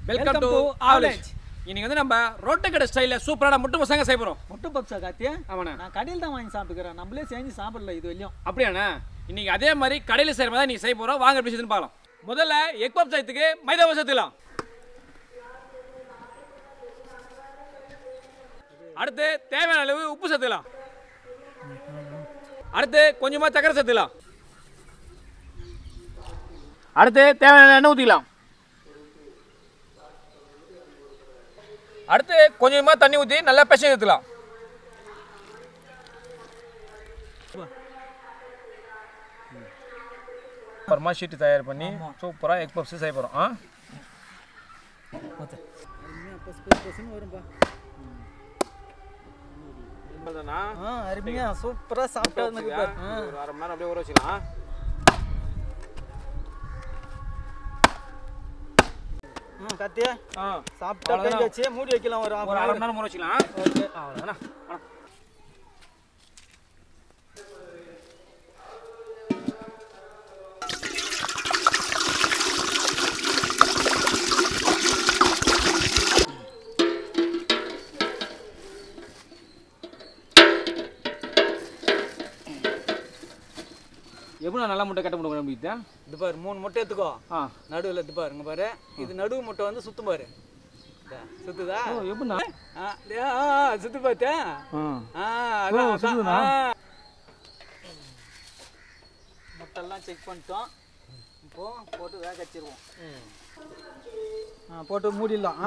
Welcome to ஆவலேஜ். இன்னைக்கு வந்து நம்ம ரோட்டு கடை ஸ்டைலில் சூப்பரான முட்டை பசங்க செய்ய போகிறோம். முட்டை பப்ஸா காத்தியா? ஆமாண்ணா, நான் கடையில் தான் வாங்கி சாப்பிட்டுக்கிறேன், நம்மளே செஞ்சு சாப்பிடல இது வரையும். அப்படியாண்ணா? இன்னைக்கு அதே மாதிரி கடையில் செய்கிற மாதிரி நீங்கள் செய்ய போகிறோம். வாங்க எப்படி செய்யுதுன்னு பார்க்கலாம். முதல்ல எக் பப் செய்யறதுக்கு மைதா சேர்த்துக்கலாம். அடுத்து தேவையான அளவு உப்பு சேர்த்துக்கலாம். அடுத்து கொஞ்சமாக சக்கரை சேர்த்துக்கலாம். அடுத்து தேவையான எண்ணெய் ஊற்றிக்கலாம். அடுத்து கொஞ்சமாக தண்ணி ஊற்றி நல்லா பிசைஞ்சு எடுத்துக்கலாம். அப்புறமா ஷீட்டு தயார் பண்ணி சூப்பராக எக் பப்ஸ் செய்ய போகிறோம். அருமையா சூப்பராக சாப்பிட்டா ஒரு அரை மணி நேரம் அப்படியே ஊற வச்சுக்கலாம். காத்தியா சாப்பிட்டா வச்சு மூடி வைக்கலாம். ஒரு அரை மணி நேரம் ஊற வச்சுக்கலாம். ஓகே, அவ்வளோதாண்ணா. எப்படி நல்லா முட்டை கட்ட முடியும்? இது பாரு, 3 முட்டை எடுத்துக்கோ. நடுவில் இது பாருங்க, பாரு இது நடுவு முட்டை வந்து சுத்தும் பாரு. சுத்துதா? எப்படின்னா சுத்து பார்த்தேன். முட்டைலாம் செக் பண்ணிட்டோம். இப்போ போட்டு வேக வச்சிருவோம். போட்டு மூடிடலாம்.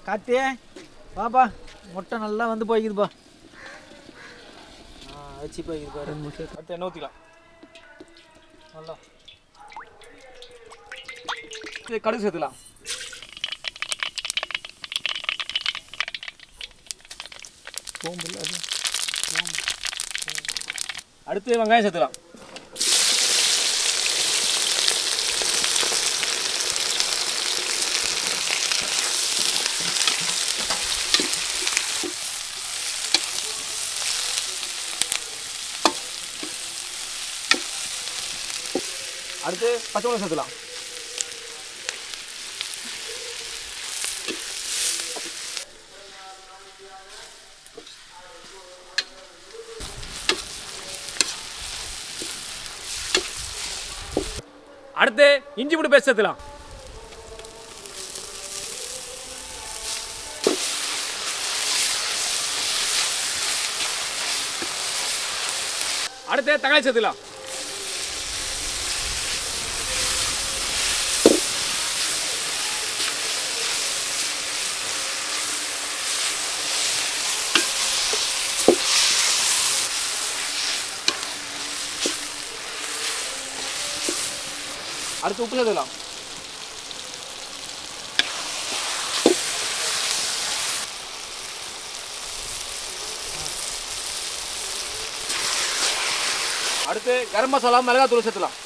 காத்தி பாப்பா, முட்டை நல்லா வந்து போய்க்குதுப்பா. வச்சு போய்க்குது பாரு. அடுத்து எண்ணெய் ஊற்றிக்கலாம். நல்லா கடுகு சேர்த்துக்கலாம். அடுத்து வெங்காயம் சேர்த்துக்கலாம். அடுத்து பச்சை மிளகாய் சேர்த்துலாம். அடுத்து இஞ்சி பூண்டு பேஸ்ட் சேர்த்துலாம். அடுத்து தக்காளி சேர்த்துலாம். அடுத்து உப்பு சேர்த்துக்கலாம். அடுத்து கரம் மசாலா மிளகாய் தூள் சேர்த்துலாம்.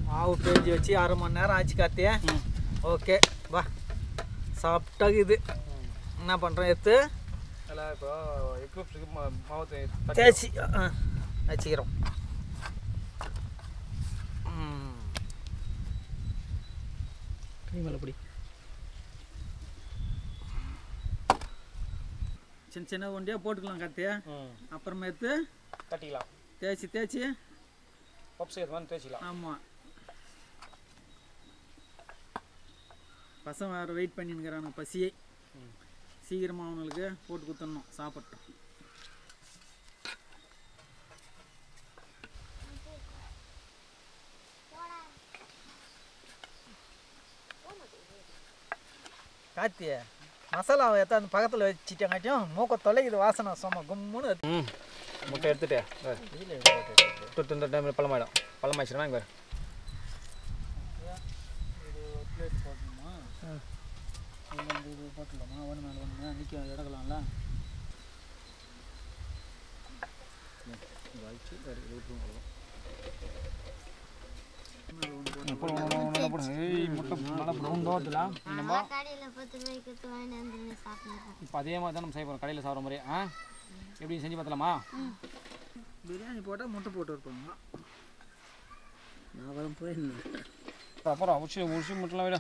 மாவு பேஞ்சு வச்சு 1/2 மணி நேரம் ஆச்சு காத்தியா. ஓகே, வா சாப்பிட்டா இது என்ன பண்ணுறேன் எடுத்து இப்போ எக் மாவு தேய்ச்சி வச்சுக்கிறோம். கைமலை பிடி. சின்ன சின்ன ஒண்டியாக போட்டுக்கலாம் காத்தியா. அப்புறமா எடுத்து கட்டிக்கலாம். தேய்ச்சி பப்ஸ் செய்யறது தேய்ச்சிக்கலாம். ஆமாம், பசங்க வேறு வெயிட் பண்ணின்னுக்கிறாங்க பசியை. சீக்கிரமாக அவங்களுக்கு போட்டு கொடுத்துடணும் சாப்பிட்டோம். காத்திய மசாலாவை எடுத்து அந்த பக்கத்தில் வச்சுட்டாங்காட்டியும் மூக்க தொலைக்குது வாசனை சும்மா கும்முன்னு. முட்டை எடுத்துட்டு இந்த டைமில் பழமாயிடும் பழமாயிடுச்சுன்னா இங்கே பிளேட் போடணுமா இது போட்டுடலாமா ஒன்று மேலே ஒன்று நிற்க இடக்கலாம்ல வச்சு இப்போ அதே மாதிரி தான் நம்ம செய்ய போகிறோம் கடையில் சாப்பிட்ற மாதிரி எப்படி செஞ்சு பார்த்தலாமா பிரியாணி போட்டால் முட்டை போட்டு இருப்பாங்க நான் வரும் போயிருந்தேன் அப்புறம் உச்சி முட்டெல்லாம் விட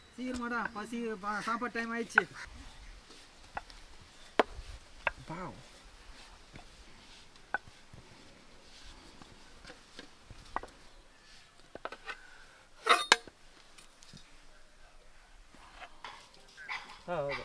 சீக்கிரமாடா பசி சாப்பாடு டைம் ஆயிடுச்சு ஓகே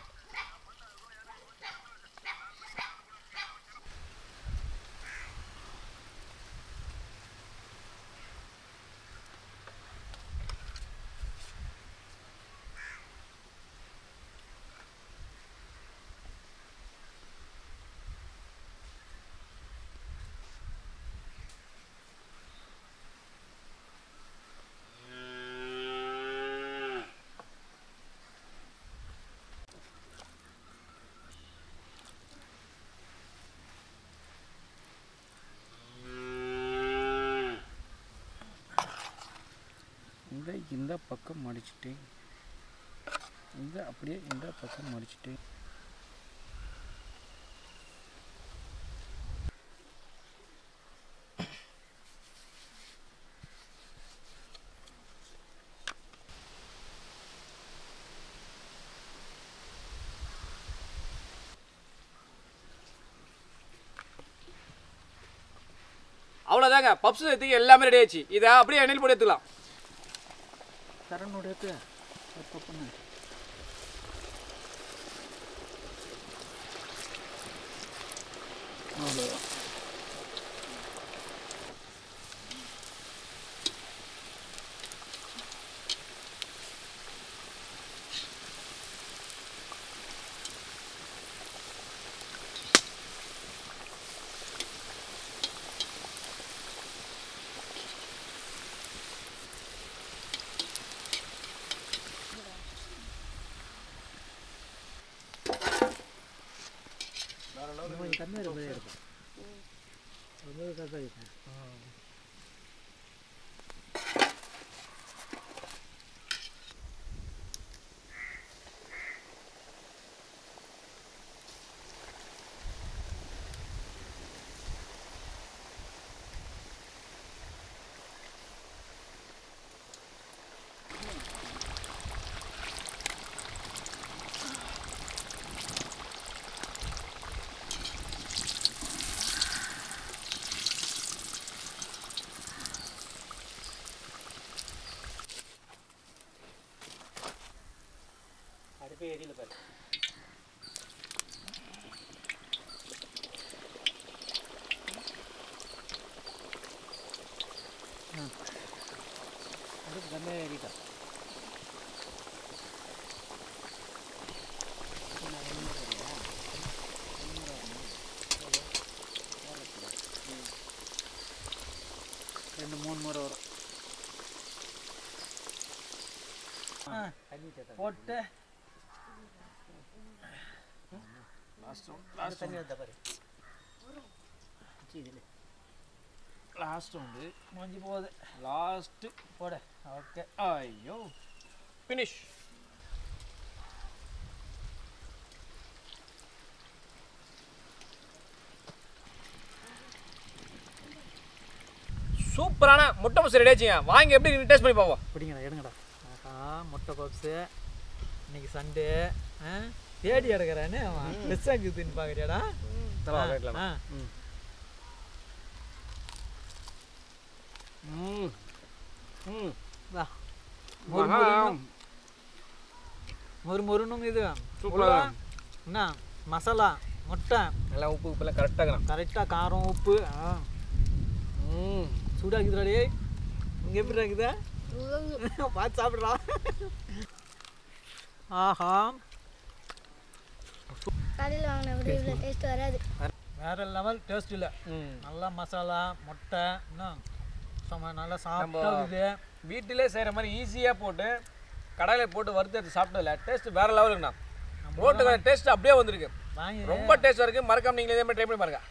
இந்த பக்கம் மடிச்சுட்டு இந்த அப்படியே இந்த பக்கம் மடிச்சுட்டு அவ்வளோதாங்க பப்ஸ் எடுத்து எல்லாமே ரெடி ஆயிடுச்சு இதை அப்படியே எண்ணெயில் போட்டு எடுத்துக்கலாம் கரண்ட் எடுத்து பண்ணு கம்மியாக இருக்கும் ரொம்ப கரெக்டாக இருக்கும் எரியில் பாரு அடுப்பு கம்மியாக ஏறிட்டா ரெண்டு மூணு முறை வரும் போட்டு லாஸ்ட் வந்து முடிஞ்சு போகுது லாஸ்ட்டு போட ஓகே ஐயோ ஃபினிஷ் சூப்பரான முட்டை பப்ஸ் ரெடி ஆச்சுங்க வாங்கி எப்படி டேஸ்ட் பண்ணி பார்ப்போம் பிடிங்கடா எடுங்கடா ஆஹா முட்டை பப்ஸு இன்னைக்கு சண்டே தேடி எடுக்கிறானே அவன் பெஸ்ட் ஆகுதுன்னு பார்க்குறியாடா மொறு மொறுனும் இது என்ன மசாலா முட்டை எல்லாம் உப்பு உப்பெல்லாம் கரெக்டாக கரெக்டாக காரம் உப்பு சூடாக்குதுடாடே இங்கே எப்படி இருக்குதா பார்த்து சாப்பிட்றா ஆஹா கடையில் வாங்கின விட இவ்வளோ டேஸ்ட் வராது வேற லெவல் டேஸ்ட் இல்லை நல்லா மசாலா முட்டை இன்னும் நல்லா சாப்பிட்டு வீட்டிலே செய்கிற மாதிரி ஈஸியாக போட்டு கடையில் போட்டு வறுத்து எடுத்து சாப்பிட்டதில்ல டேஸ்ட் வேறு லெவலுங்கண்ணா ரோட்டு டேஸ்ட் அப்படியே வந்திருக்கு வாங்கி ரொம்ப டேஸ்ட்டாக இருக்குது மறக்காம நீங்கள் இதே மாதிரி ட்ரை பண்ணி பாருங்கள்